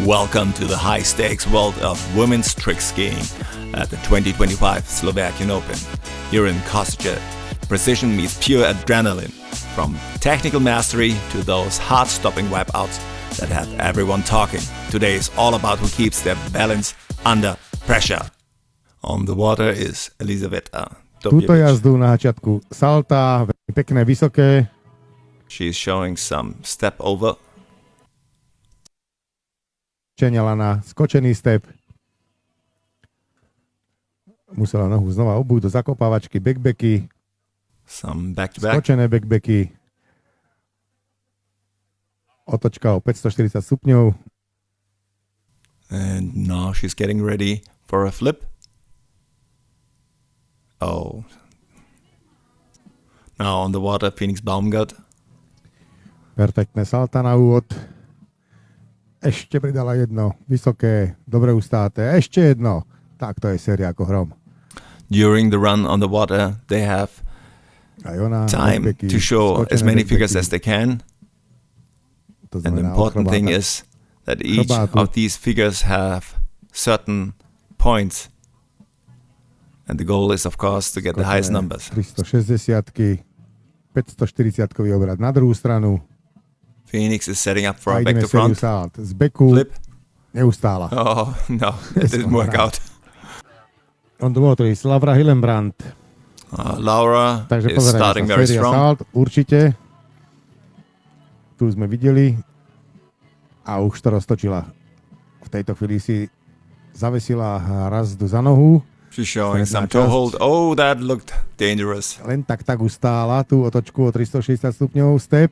Welcome to the high-stakes world of women's trick skiing at the 2025 Slovakian Open. Here in Košice, precision meets pure adrenaline, from technical mastery to those heart-stopping wipeouts that have everyone talking. Today is all about who keeps their balance under pressure. On the water is Elizaveta Túto Dobjevič. jazdu na začiatku salta, veľmi pekné, vysoké. She's showing some step over. Čeniala na skočený step. Musela nohu znova obúť do zakopávačky, backbacky, Some back-to-back. skočené backbacky. Otočka o 540 stupňov. And now she's getting ready for a flip. Oh. Now on the water, Phoenix Baumgart. Perfektné salta na úvod. Ešte pridala jedno, vysoké, dobre ustáte. Ešte jedno. Tak to je séria ako hrom. During the run on the water, they have Aj ona, time backbacky, to show as skočené many figures backbacky. as they can. To And the znamená important thing acrobata. is that each Acrobatu. of these figures have certain points. And the goal is, of course, to get the highest Skočené numbers. 360-ky, 540-kový obrad na druhú stranu. Phoenix is setting up for A a back ideme to sériu front salt. Z beku flip. neustála. Oh, no, it didn't work out. On the water is Laura Hillenbrand. Laura Takže is pozrieme starting sa, very séria strong. salt, určite. Tu sme videli. A už to roztočila. V tejto chvíli si zavesila razdu za nohu. She's showing some Stredná toe časť. hold. Oh, that looked dangerous. Len tak ustála tú otočku o 360 stupňov step.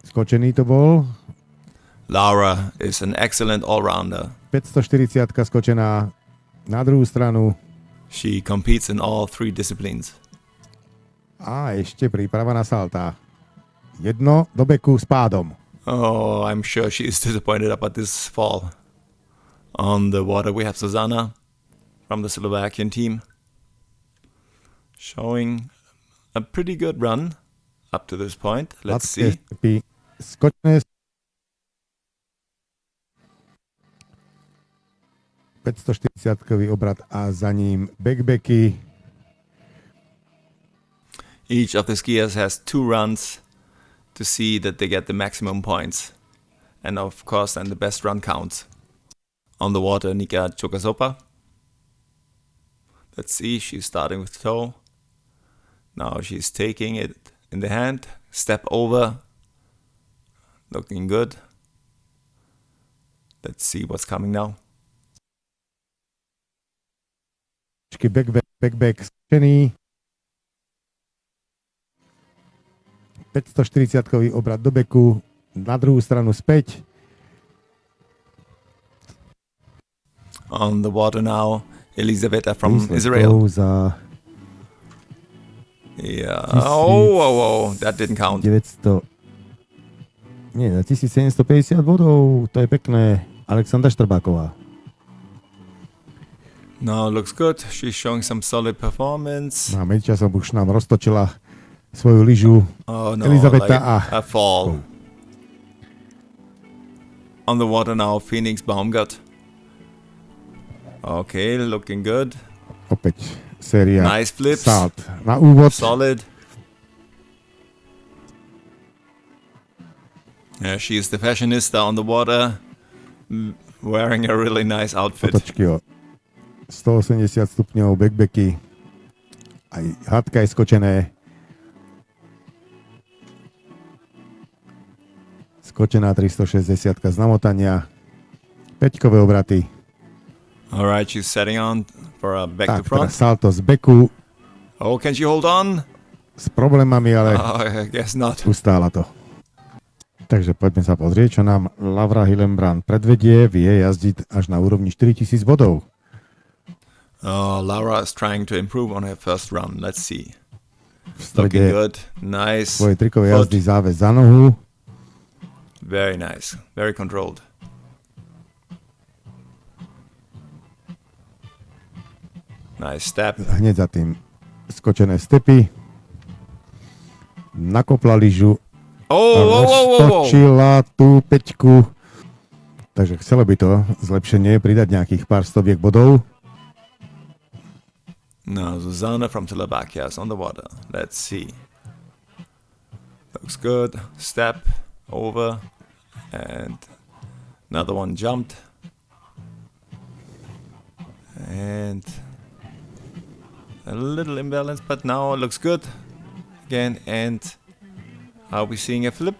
Skočený to bol. Laura is an excellent all-rounder. 540 skočená na druhú stranu. She competes in all three disciplines. A ešte príprava na salta. Jedno do beku s pádom. Oh, I'm sure she is disappointed about this fall. On the water, we have Susanna from the Slovakian team, showing a pretty good run up to this point. Let's Ľadské see. stepy skočené. 540-kový obrad a za ním backbacky. Each of the skiers has 2 runs to see that they get the maximum points. And of course, then the best run counts. On the water, Nika Chokasopa. Let's see, she's starting with toe. Now she's taking it in the hand. Step over. Looking good. Let's see what's coming now. Backback skočený. 540-kový obrad do beku. Na druhú stranu späť. On the water now, Elizaveta from Israel. Za Yeah. Oh, that didn't count. 900. Nie, na 1750 bodov. To je pekné. Alexandra Štrbáková. Now looks good. She's showing some solid performance. A medzičasom už nám roztočila svoju lyžu. Oh no, Elizaveta like a fall. On the water now, Phoenix Baumgart. Okay, looking good. Opäť séria Nice flips. salt. Na úvod. Solid. Yeah, she's the fashionista on the water, wearing a really nice outfit. Otočky o 180 stupňov, backbacky. Aj hadka je skočené. Skočená 360 z namotania. 5-kové obraty. All right, she's setting on for a back to Tak, front. teraz salto z beku. Oh, can she hold on? S problémami, ale Oh, I guess not. ustála to. Takže poďme sa pozrieť, čo nám Laura Hillenbrand predvedie. Vie jazdiť až na úrovni 4000 bodov. Oh, Laura is trying to improve on her first run. Let's see. V Looking strede good. Nice. svojej trikovej Foot. jazdy záväz za nohu. Very nice. Very controlled. Nice step. Hneď za tým skočené stepy. Nakopla lyžu. Oh, whoa, whoa, whoa, whoa. Roztočila tú peťku. Takže chcelo by to zlepšenie pridať nejakých pár stoviek bodov. Now Zuzana from Slovakia is on the water. Let's see. Looks good. Step over. And another one jumped. And a little imbalance, but now it looks good. Again, and are we seeing a flip?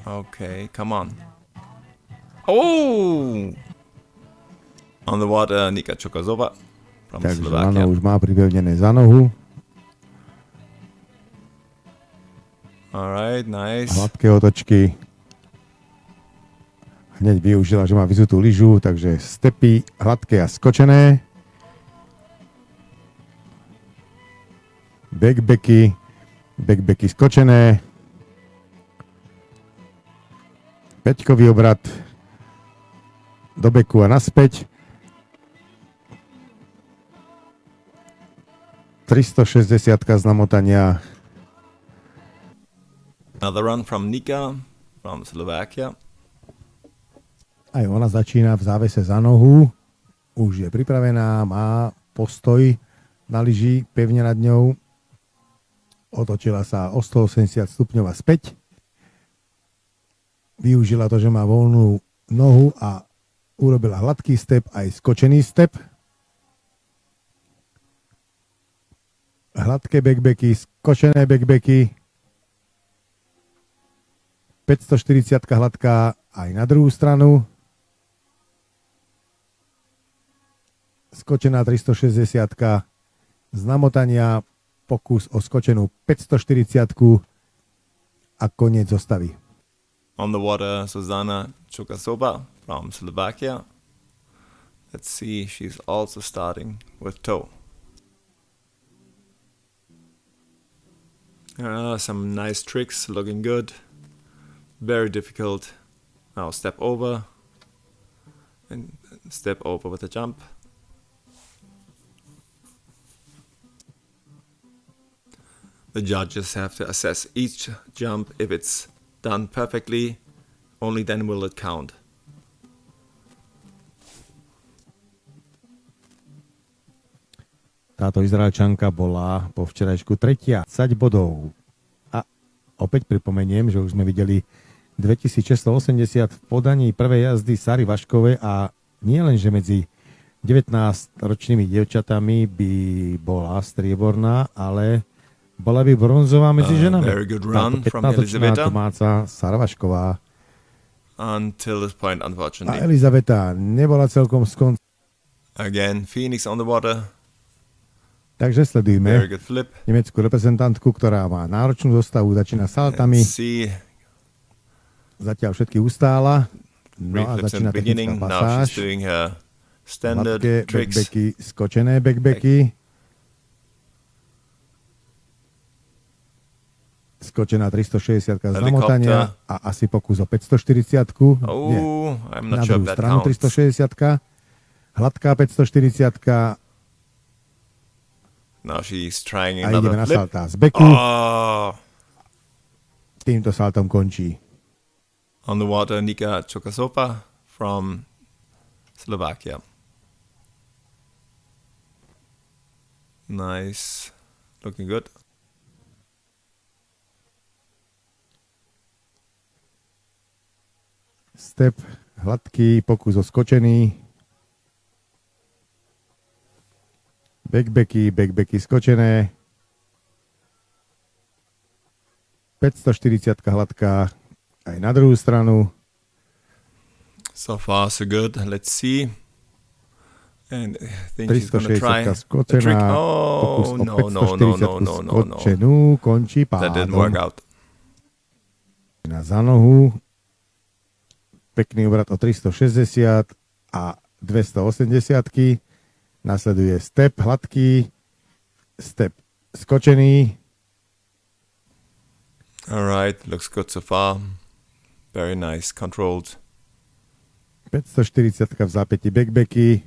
Okay, come on. Oh! On the water, Nika Chokazova from Takže Slovakia. Lano už má pripevnené za nohu. Alright, nice. Hladké otočky. Hneď využila, že má vyzutú lyžu, takže stepy hladké a skočené. Backbacky skočené. Peťkový obrat do beku a naspäť. 360 z namotania. Another run from Nika from Slovakia. Aj ona začína v závese za nohu. Už je pripravená, má postoj na lyži pevne nad ňou. Otočila sa o 180 stupňov a späť. Využila to, že má voľnú nohu a urobila hladký step aj skočený step. Hladké backbacky, skočené backbacky. 540 hladká aj na druhú stranu. Skočená 360 z namotania, pokus o skočenú 540 a koniec zostavy. On the water, Zuzana Chukasova from Slovakia. Let's see, she's also starting with toe. Some nice tricks, looking good. Very difficult. Now step over. And step over with a jump. The judges have to assess each jump. If it's done perfectly, only then will it count. Táto Izraelčanka bola po včerajšku 3. 10 bodov. A opäť pripomeniem, že už sme videli 2680 v podaní prvej jazdy Sary Vaškovej a nie len, že medzi 19-ročnými dievčatami by bola strieborná, ale bola by bronzová medzi ženami. Very good run from 15-ročná Elizaveta. domáca Sara Vašková. Until this point, A unfortunately. Elizaveta nebola celkom skon. Again, Phoenix on the water. Takže Very sledujme good flip. nemeckú reprezentantku, ktorá má náročnú zostavu, začína saltami, Let's see. zatiaľ všetky ustála. Three No a flips in začína the beginning. technická Now she's pasáž. doing her standard Hladké tricks. backbacky, skočené backbacky. Skočená 360 z namotania a asi pokus o 540. Nie, Oh, I'm na not sure druhú if that stranu counts. 360. Hladká 540 Now she's trying a ideme another na flip. saltá z beku. Oh, Týmto saltom končí. on the water, Nika Chokasova from Slovakia. Nice. Looking good. Step, hladký, pokus o skočený. Backbacky skočené. 540 hladká aj na druhú stranu. So far, so good. Let's see. And I think she's gonna try 360 the trick. skočená. Pokus Oh, o no, no, no, no, no, no, no. skočenú. Končí That didn't work pádom. out. Na za nohu. Pekný obrat o 360 a 280. Nasleduje step hladký, step skočený. All right, looks good so far. Very nice, controlled. 540 v zápäti backbacky.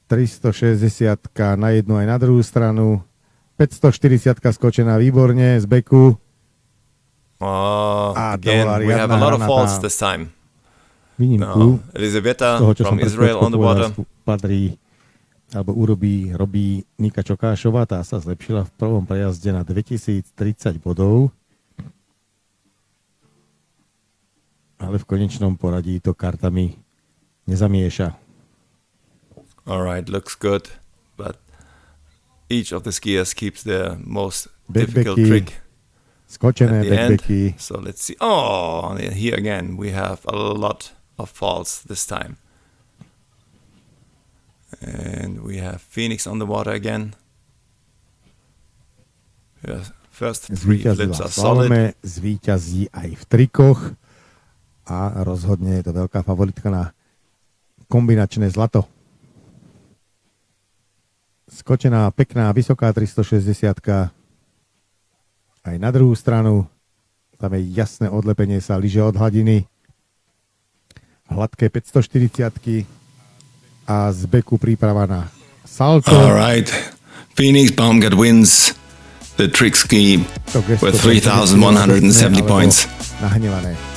360 na jednu aj na druhú stranu. 540 skočená výborne z beku. Again, we have a lot of faults this time. Výnimku Elizaveta z toho, čo from som pred Israel on the water. patrí, alebo robí Nika Čokášová, tá sa zlepšila v prvom prejazde na 2030 bodov. Ale v konečnom poradí to kartami nezamieša. Alright, looks good, but each of the skiers keeps their most Backbecky, difficult trick skočené at the end. backbecky. So let's see. Oh, here again we have a lot of faults this time. And we have Phoenix on the water again. Yeah, first three flips are solid. Zvíťazí aj v trikoch a rozhodne je to veľká favoritka na kombinačné zlato. Skočená, pekná, vysoká 360. Aj na druhú stranu. Tam je jasné odlepenie sa lyže od hladiny. Hladké 540 a z beku príprava na salto. All right. Phoenix Baumgart wins the trick ski with 3,170 points. Nahnevané.